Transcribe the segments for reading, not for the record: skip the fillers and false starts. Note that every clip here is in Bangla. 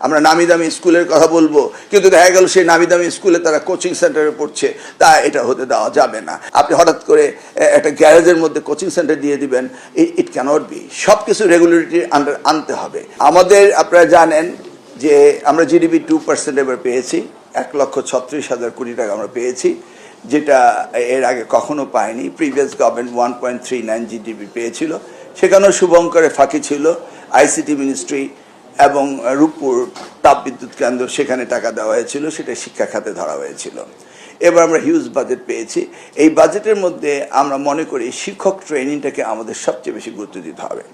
আমরা নামি দামি স্কুলের কথা বলবো, কিন্তু দেখা গেল সেই নামি দামি স্কুলে তারা কোচিং সেন্টারে পড়ছে, তা এটা হতে দেওয়া যাবে না। আপনি হঠাৎ করে একটা গ্যারেজের মধ্যে কোচিং সেন্টার দিয়ে দিবেন, ইট ক্যানট বি। সব কিছু রেগুলেটরির আন্ডার আনতে হবে। আমাদের আপনারা জানেন যে আমরা জিডিপি 2% এবার পেয়েছি, 1,36,000 কোটি টাকা আমরা পেয়েছি, যেটা এর আগে কখনো পায়নি। প্রিভিয়াস গভর্নমেন্ট 1.39 জিডিপি পেয়েছিল, সেখানেও শুভঙ্করের ফাঁকি ছিল। আইসিটি মিনিস্ট্রি এবং রূপপুর তাপবিদ্যুৎ কেন্দ্র, সেখানে টাকা দেওয়া হয়েছিল, সেটা শিক্ষা খাতে ধরা হয়েছিল। এবার আমরা হিউজ বাজেট পেয়েছি। এই বাজেটের মধ্যে আমরা মনে করি শিক্ষক ট্রেনিংটাকে আমাদের সবচেয়ে বেশি গুরুত্ব দিতে হবে।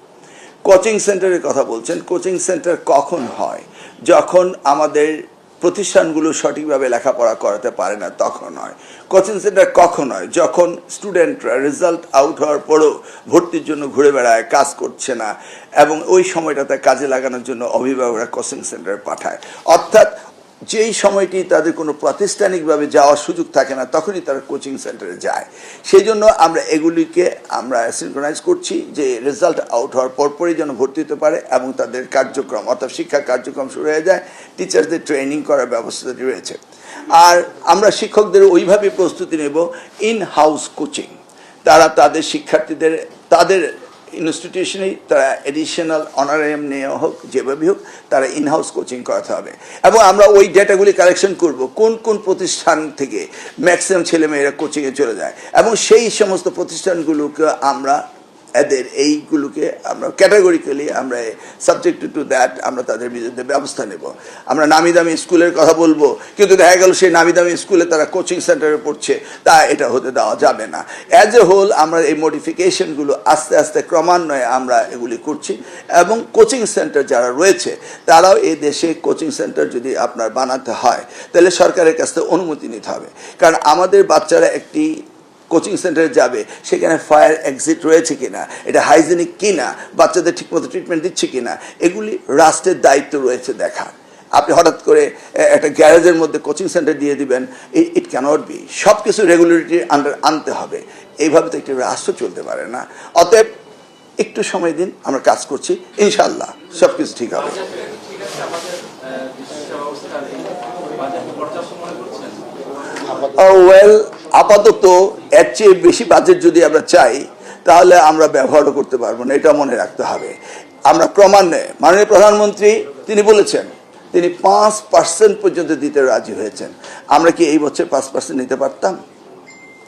কোচিং সেন্টারের কথা বলছেন, কোচিং সেন্টার কখন হয়? যখন আমাদের প্রতিষ্ঠানগুলো সঠিকভাবে লেখাপড়া করাতে পারে না, তখন হয়। কোচিং সেন্টার কখন হয়? যখন স্টুডেন্টরা রেজাল্ট আউট হওয়ার পরেও ভর্তির জন্য ঘুরে বেড়ায়, কাজ করছে না, এবং ওই সময়টাতে কাজে লাগানোর জন্য অভিভাবকরা কোচিং সেন্টারে পাঠায়। অর্থাৎ যেই সময়টি তাদের কোনো প্রাতিষ্ঠানিকভাবে যাওয়ার সুযোগ থাকে না, তখনই তারা কোচিং সেন্টারে যায়। সেই জন্য আমরা এগুলিকে আমরা সিনক্রোনাইজ করছি যে রেজাল্ট আউট হওয়ার পরপরই যেন ভর্তি হতে পারে এবং তাদের কার্যক্রম অর্থাৎ শিক্ষা কার্যক্রম শুরু হয়ে যায়। টিচারদের ট্রেনিং করার ব্যবস্থাটি রয়েছে। আর আমরা শিক্ষকদের ওইভাবে প্রস্তুতি নেব ইন হাউস কোচিং। তারা তাদের শিক্ষার্থীদের তাদের ইনস্টিটিউশনেই তারা এডিশনাল অনারিয়াম নেওয়া হোক, যেভাবে হোক তারা ইনহাউস কোচিং করাতে হবে। এবং আমরা ওই ডেটাগুলি কালেকশন করব, কোন কোন প্রতিষ্ঠান থেকে ম্যাক্সিমাম ছেলেমেয়েরা কোচিংয়ে চলে যায়, এবং সেই সমস্ত প্রতিষ্ঠানগুলোকে আমরা এদের এইগুলোকে আমরা ক্যাটাগরিক্যালি আমরা সাবজেক্ট টু দ্যাট আমরা তাদের বিরুদ্ধে ব্যবস্থা নেব। আমরা নামি দামি স্কুলের কথা বলবো, কিন্তু দেখা গেল সেই নামি দামি স্কুলে তারা কোচিং সেন্টারে পড়ছে, তা এটা হতে দেওয়া যাবে না। অ্যাজ এ হোল আমরা এই মডিফিকেশনগুলো আস্তে আস্তে ক্রমান্বয়ে আমরা এগুলি করছি। এবং কোচিং সেন্টার যারা রয়েছে তারাও এই দেশে কোচিং সেন্টার যদি আপনার বানাতে হয়, তাহলে সরকারের কাছ থেকে অনুমতি নিতে হবে। কারণ আমাদের বাচ্চারা একটি কোচিং সেন্টারে যাবে, সেখানে ফায়ার এক্সিট রয়েছে কিনা, এটা হাইজেনিক কিনা, বাচ্চাদের ঠিকমতো ট্রিটমেন্ট দিচ্ছে কিনা, এগুলি রাষ্ট্রের দায়িত্ব রয়েছে দেখা। আপনি হঠাৎ করে একটা গ্যারেজের মধ্যে কোচিং সেন্টার দিয়ে দিবেন, ইট ক্যানট বি। সব কিছু রেগুলেটরির আন্ডার আনতে হবে। এইভাবে তো একটি রাষ্ট্র চলতে পারে না। অতএব একটু সময় দিন, আমরা কাজ করছি, ইনশাল্লাহ সব কিছু ঠিক হবে। ওয়েল, আপাতত এর চেয়ে বেশি বাজেট যদি আমরা চাই, তাহলে আমরা ব্যবহারও করতে পারবো না, এটা মনে রাখতে হবে। আমরা ক্রমান্বয়ে মাননীয় প্রধানমন্ত্রী তিনি বলেছেন তিনি 5% পর্যন্ত দিতে রাজি হয়েছেন। আমরা কি এই বছর 5% নিতে পারতাম?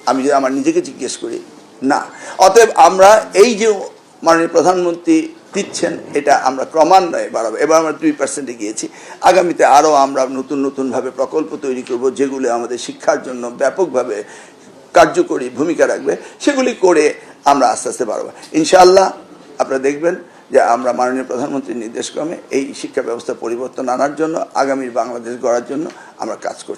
আমি যদি আমার নিজেকে জিজ্ঞেস করি, না। অতএব আমরা এই যে মাননীয় প্রধানমন্ত্রী দিচ্ছেন, এটা আমরা ক্রমান্বয়ে বাড়াবো। এবার আমরা 2%-এ গিয়েছি। আগামীতে আরও আমরা নতুনভাবে প্রকল্প তৈরি করব, যেগুলো আমাদের শিক্ষার জন্য ব্যাপকভাবে কার্যকরী ভূমিকা রাখবে। সেগুলি করে আমরা আস্তে আস্তে বাড়াবো ইনশাআল্লাহ। আপনারা দেখবেন যে আমরা মাননীয় প্রধানমন্ত্রীর নির্দেশক্রমে এই শিক্ষা ব্যবস্থা পরিবর্তন আনার জন্য, আগামীর বাংলাদেশ গড়ার জন্য আমরা কাজ করছি।